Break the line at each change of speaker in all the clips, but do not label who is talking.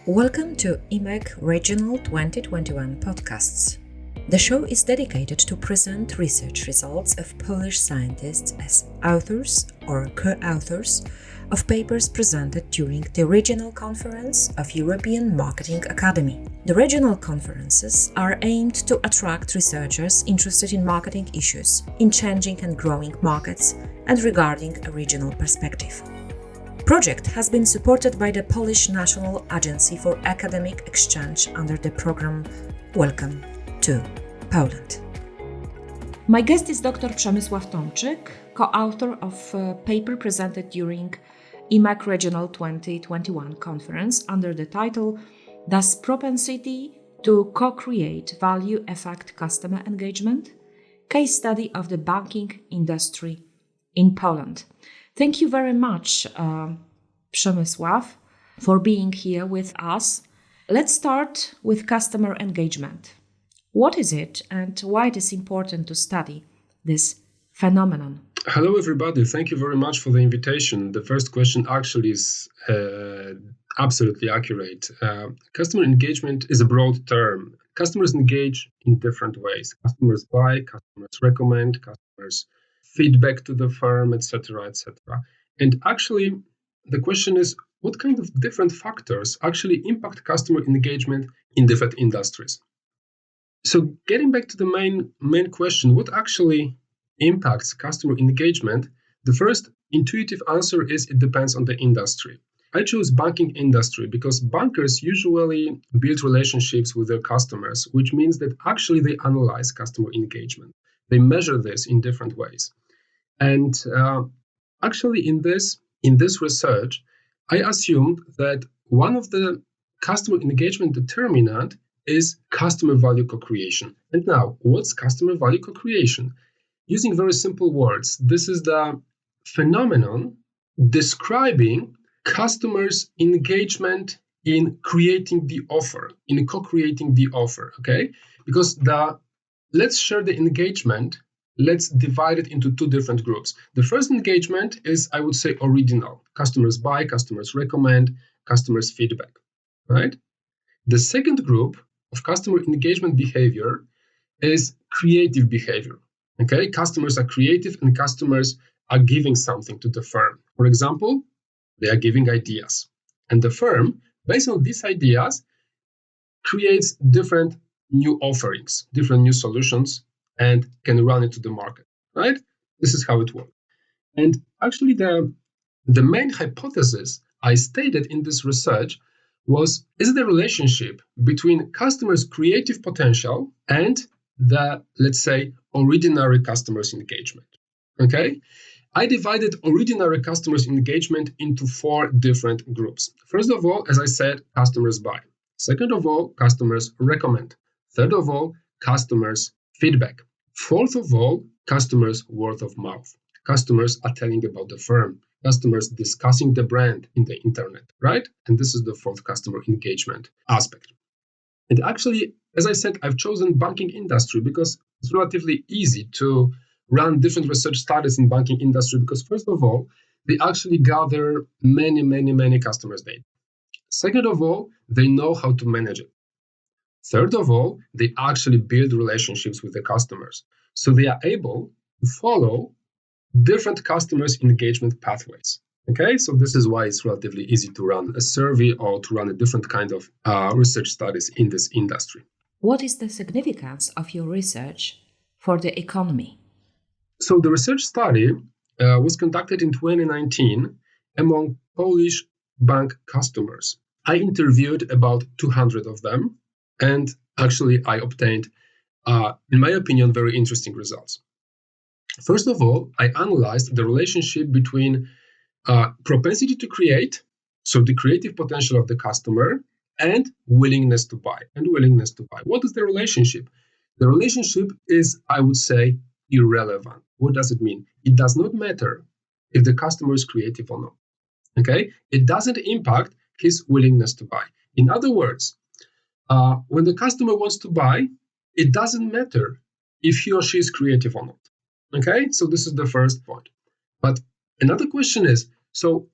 Welcome to EMAC Regional 2021 podcasts. The show is dedicated to present research results of Polish scientists as authors or co-authors of papers presented during the Regional Conference of European Marketing Academy. The regional conferences are aimed to attract researchers interested in marketing issues, in changing and growing markets, and regarding a regional perspective. The project has been supported by the Polish National Agency for Academic Exchange under the program Welcome to Poland. My guest is Dr. Przemysław Tomczyk, co-author of a paper presented during EMAC Regional 2021 conference under the title Does Propensity to Co-Create Value Affect Customer Engagement? Case study of the banking industry in Poland. Thank you very much, Przemysław, for being here with us. Let's start with customer engagement. What is it and why it is important to study this phenomenon?
Hello, everybody. Thank you very much for the invitation. The first question actually is absolutely accurate. Customer engagement is a broad term. Customers engage in different ways. Customers buy, customers recommend, customers feedback to the firm, etc., etc. And actually, the question is, what kind of different factors actually impact customer engagement in different industries? So getting back to the main question, what actually impacts customer engagement? The first intuitive answer is it depends on the industry. I chose banking industry because bankers usually build relationships with their customers, which means that actually they analyze customer engagement. They measure this in different ways. And actually in this research, I assumed that one of the customer engagement determinant is customer value co-creation. And now, what's customer value co-creation? Using very simple words, this is the phenomenon describing customers' engagement in creating the offer, in co-creating the offer, okay? Because let's share the engagement. Let's divide it into two different groups. The first engagement is, I would say, original. Customers buy, customers recommend, customers feedback, right? The second group of customer engagement behavior is creative behavior, okay? Customers are creative and customers are giving something to the firm. For example, they are giving ideas. And the firm, based on these ideas, creates different new offerings, different new solutions, and can run it to the market, right? This is how it works. And actually, the main hypothesis I stated in this research was, is the relationship between customers' creative potential and the, let's say, ordinary customers' engagement, okay? I divided ordinary customers' engagement into four different groups. First of all, as I said, customers buy. Second of all, customers recommend. Third of all, customers feedback. Fourth of all, customers word of mouth. Customers are telling about the firm. Customers discussing the brand in the internet, right? And this is the fourth customer engagement aspect. And actually, as I said, I've chosen banking industry because it's relatively easy to run different research studies in banking industry because first of all, they actually gather many customers' data. Second of all, they know how to manage it. Third of all, they actually build relationships with the customers. So they are able to follow different customers' engagement pathways. Okay, so this is why it's relatively easy to run a survey or to run a different kind of research studies in this industry.
What is the significance of your research for the economy?
So the research study was conducted in 2019 among Polish bank customers. I interviewed about 200 of them. And actually, I obtained, in my opinion, very interesting results. First of all, I analyzed the relationship between propensity to create, so the creative potential of the customer, and willingness to buy. What is the relationship? The relationship is, I would say, irrelevant. What does it mean? It does not matter if the customer is creative or not. Okay? It doesn't impact his willingness to buy. In other words, when the customer wants to buy, it doesn't matter if he or she is creative or not. Okay, so this is the first point. But another question is, so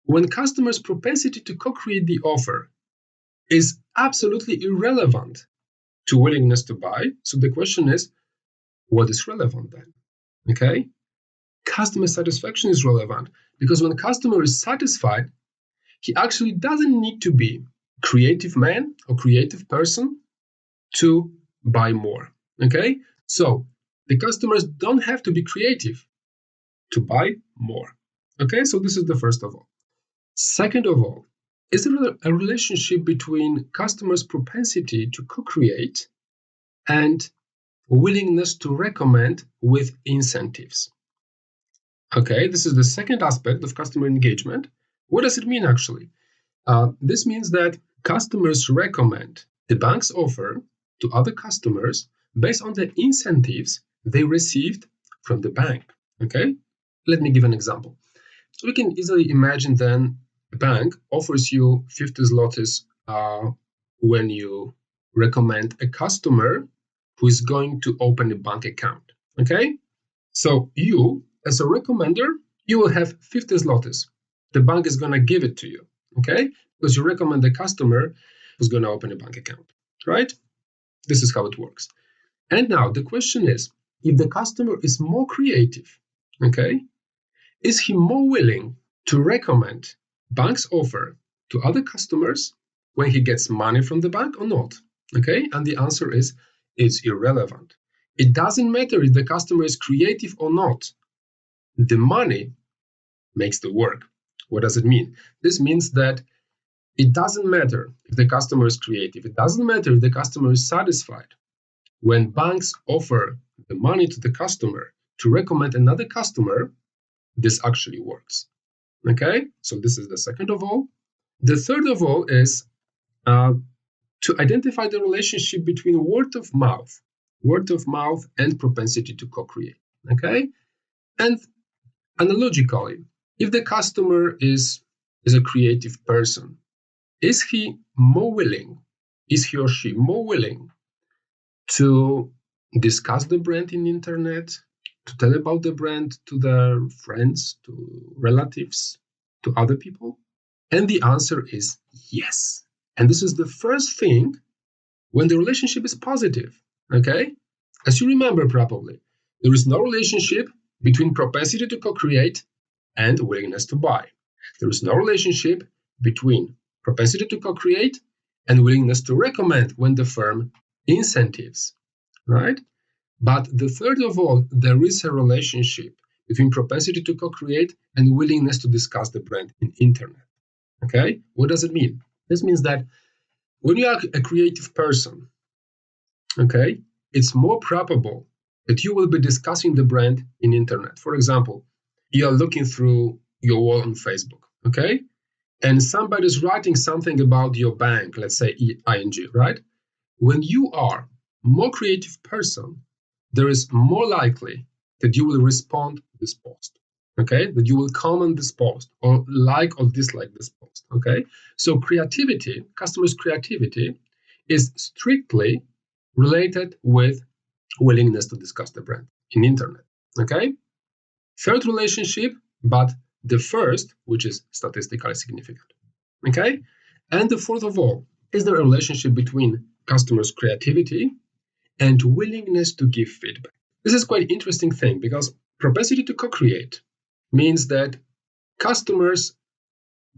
when customers' propensity to co-create the offer is absolutely irrelevant to willingness to buy. So the question is, what is relevant then? Okay? Customer satisfaction is relevant because when a customer is satisfied, he actually doesn't need to be a creative man or creative person to buy more. Okay? So the customers don't have to be creative to buy more. Okay? So this is the first of all. Second of all, is there a relationship between customers' propensity to co-create and willingness to recommend with incentives? Okay, this is the second aspect of customer engagement. What does it mean actually? This means that customers recommend the bank's offer to other customers based on the incentives they received from the bank. Okay, let me give an example. So we can easily imagine then the bank offers you 50 zlotys when you recommend a customer who is going to open a bank account. Okay, so you, as a recommender, you will have 50 zlotys. The bank is going to give it to you, okay? Because you recommend the customer who's going to open a bank account, right? This is how it works. And now the question is, if the customer is more creative, okay, is he more willing to recommend bank's offer to other customers when he gets money from the bank or not? Okay, and the answer is it's irrelevant. It doesn't matter if the customer is creative or not. The money makes the work. What does it mean? This means that it doesn't matter if the customer is creative. It doesn't matter if the customer is satisfied. When banks offer the money to the customer to recommend another customer, this actually works. Okay, so this is the second of all. The third of all is to identify the relationship between word of mouth and propensity to co-create. Okay, and analogically, if the customer is a creative person, is he or she more willing to discuss the brand in the internet, to tell about the brand to their friends, to relatives, to other people? And the answer is yes. And this is the first thing when the relationship is positive, okay? As you remember probably, there is no relationship between propensity to co-create and willingness to buy. There is no relationship between propensity to co-create and willingness to recommend when the firm incentives, right? But the third of all, there is a relationship between propensity to co-create and willingness to discuss the brand in internet. Okay, what does it mean? This means that when you are a creative person, okay, it's more probable that you will be discussing the brand in internet. For example, you are looking through your wall on Facebook, okay, and somebody's writing something about your bank, let's say ING, right? When you are more creative person, there is more likely that you will respond to this post, okay? That you will comment this post or like or dislike this post, okay? So creativity, customers' creativity is strictly related with willingness to discuss the brand in internet, okay? Third relationship, but the first, which is statistically significant, okay? And the fourth of all, is there a relationship between customers' creativity and willingness to give feedback? This is quite an interesting thing because propensity to co-create means that customers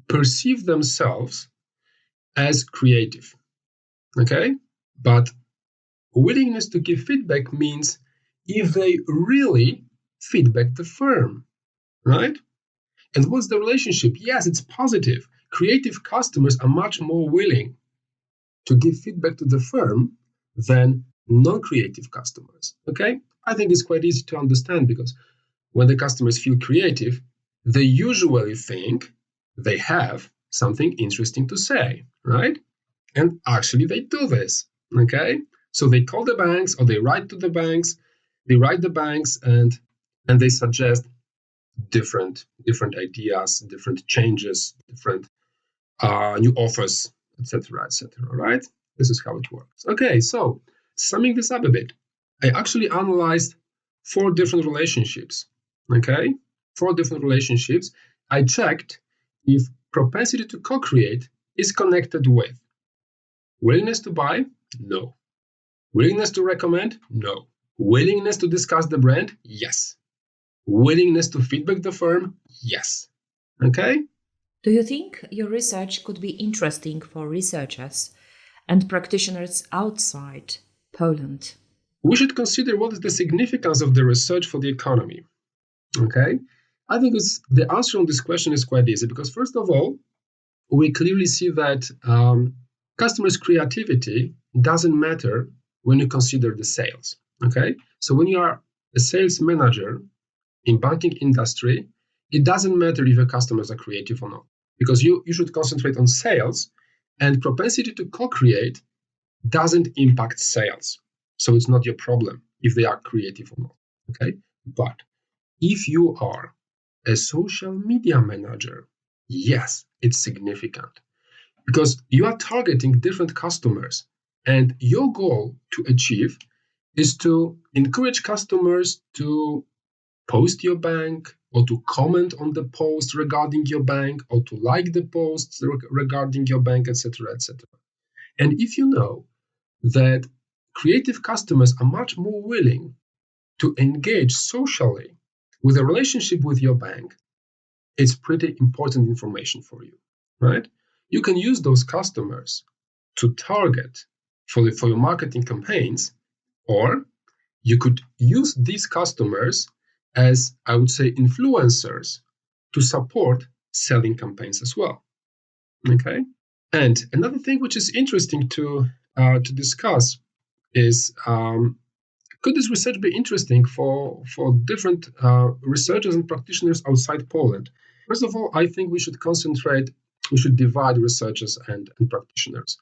perceive themselves as creative, okay? But willingness to give feedback means if they really feedback the firm, right? And what's the relationship? Yes, it's positive. Creative customers are much more willing to give feedback to the firm than non-creative customers, okay? I think it's quite easy to understand because when the customers feel creative, they usually think they have something interesting to say, right? And actually they do this, okay? So they call the banks or they write to the banks, and they suggest different ideas, different changes, different new offers, etc., right? This is how it works. Okay, so summing this up a bit, I actually analyzed 4 different relationships, okay? 4 different relationships. I checked if propensity to co-create is connected with Willingness to buy? No. Willingness to recommend? No. Willingness to discuss the brand? Yes. Willingness to feedback the firm? Yes. Okay?
Do you think your research could be interesting for researchers and practitioners outside Poland?
We should consider what is the significance of the research for the economy. Okay? I think the answer on this question is quite easy because, first of all, we clearly see that customers' creativity doesn't matter when you consider the sales. Okay? So when you are a sales manager in banking industry, it doesn't matter if your customers are creative or not, because you should concentrate on sales, and propensity to co-create doesn't impact sales. So it's not your problem if they are creative or not. Okay? But if you are a social media manager, yes, it's significant because you are targeting different customers, and your goal to achieve is to encourage customers to post your bank or to comment on the post regarding your bank or to like the posts regarding your bank, etc., etc. And if you know that creative customers are much more willing to engage socially with a relationship with your bank, it's pretty important information for you, right? You can use those customers to target for your marketing campaigns, or you could use these customers as, I would say, influencers to support selling campaigns as well. Okay? And another thing which is interesting to discuss is, could this research be interesting for different researchers and practitioners outside Poland? First of all, I think we should divide researchers and practitioners.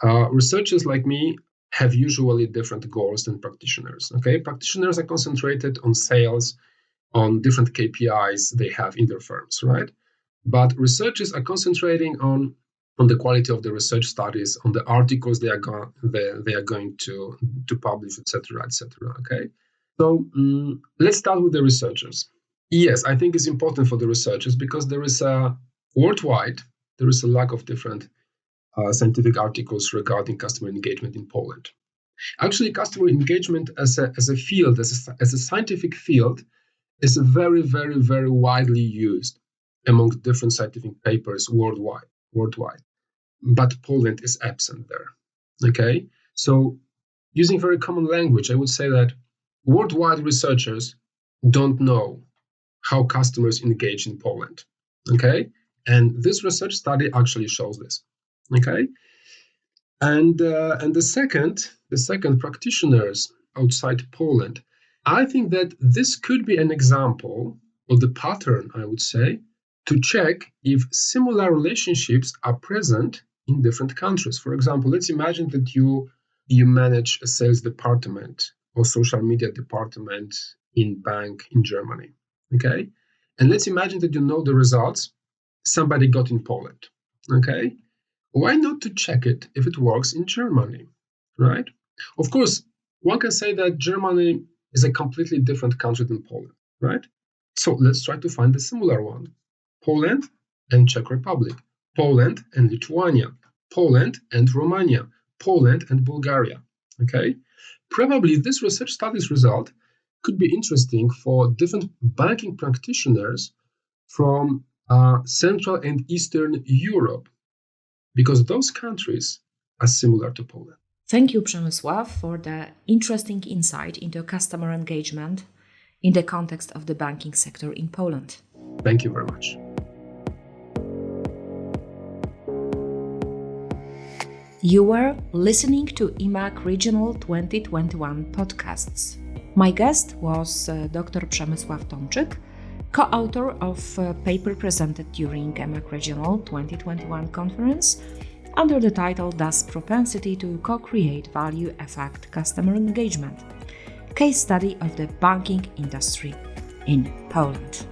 Researchers like me have usually different goals than practitioners. Okay, practitioners are concentrated on sales, on different KPIs they have in their firms, right? But researchers are concentrating on the quality of the research studies, on the articles they are going to publish, etc., etc. Okay, so let's start with the researchers. Yes, I think it's important for the researchers because there is a lack of different scientific articles regarding customer engagement in Poland. Actually, customer engagement as a field, as a scientific field, is very, very, very widely used among different scientific papers worldwide. But Poland is absent there. Okay, so using very common language, I would say that worldwide researchers don't know how customers engage in Poland. Okay, and this research study actually shows this. Okay, and the second, practitioners outside Poland. I think that this could be an example of the pattern, I would say, to check if similar relationships are present in different countries. For example, let's imagine that you manage a sales department or social media department in bank in Germany. Okay, and let's imagine that you know the results somebody got in Poland. Okay, why not to check it if it works in Germany, right? Of course, one can say that Germany is a completely different country than Poland, right? So let's try to find a similar one. Poland and Czech Republic, Poland and Lithuania, Poland and Romania, Poland and Bulgaria, okay? Probably this research study's result could be interesting for different banking practitioners from Central and Eastern Europe, because those countries are similar to Poland.
Thank you, Przemysław, for the interesting insight into customer engagement in the context of the banking sector in Poland.
Thank you very much.
You were listening to EMAC Regional 2021 podcasts. My guest was Dr. Przemysław Tomczyk, co-author of a paper presented during EMAC Regional 2021 conference under the title Does Propensity to Co-Create Value Affect Customer Engagement? Case study of the banking industry in Poland.